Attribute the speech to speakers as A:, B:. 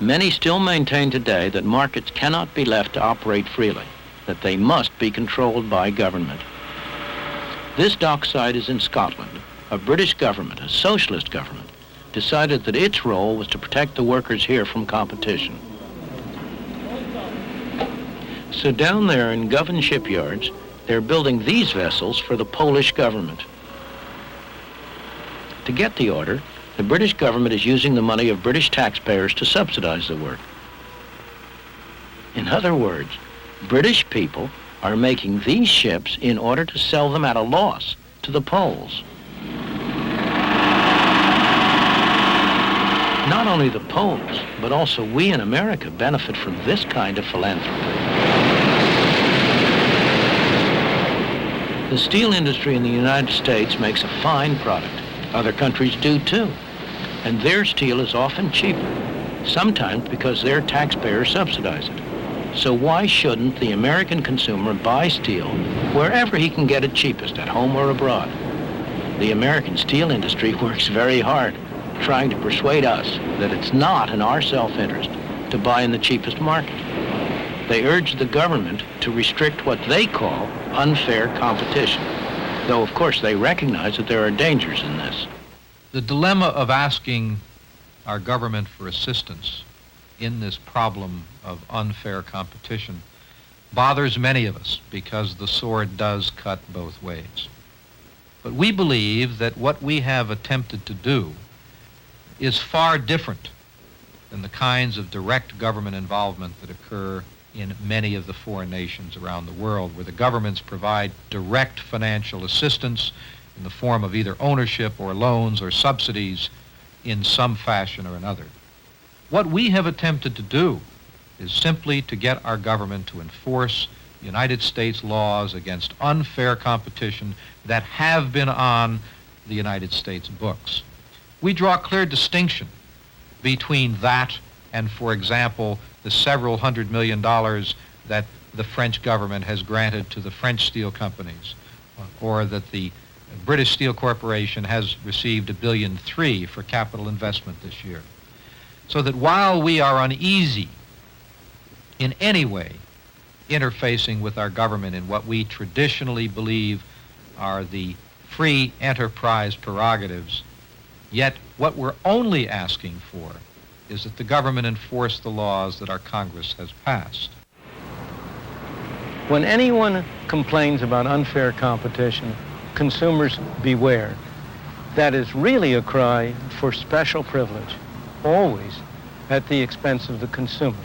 A: Many still maintain today that markets cannot be left to operate freely, that they must be controlled by government. This dockside is in Scotland. A British government, a socialist government, decided that its role was to protect the workers here from competition. So down there in Govan shipyards, they're building these vessels for the Polish government. To get the order, the British government is using the money of British taxpayers to subsidize the work. In other words, British people are making these ships in order to sell them at a loss to the Poles. Not only the Poles, but also we in America benefit from this kind of philanthropy. The steel industry in the United States makes a fine product. Other countries do too. And their steel is often cheaper, sometimes because their taxpayers subsidize it. So why shouldn't the American consumer buy steel wherever he can get it cheapest, at home or abroad? The American steel industry works very hard, trying to persuade us that it's not in our self-interest to buy in the cheapest market. They urge the government to restrict what they call unfair competition, though of course they recognize that there are dangers in this.
B: The dilemma of asking our government for assistance in this problem of unfair competition bothers many of us because the sword does cut both ways. But we believe that what we have attempted to do is far different than the kinds of direct government involvement that occur in many of the foreign nations around the world, where the governments provide direct financial assistance in the form of either ownership or loans or subsidies in some fashion or another. What we have attempted to do is simply to get our government to enforce United States laws against unfair competition that have been on the United States books. We draw a clear distinction between that and, for example, the several $100 million that the French government has granted to the French steel companies, or that the British Steel Corporation has received $1.3 billion for capital investment this year. So that while we are uneasy in any way interfacing with our government in what we traditionally believe are the free enterprise prerogatives, yet what we're only asking for is that the government enforce the laws that our Congress has passed.
A: When anyone complains about unfair competition, consumers beware. That is really a cry for special privilege, always at the expense of the consumer.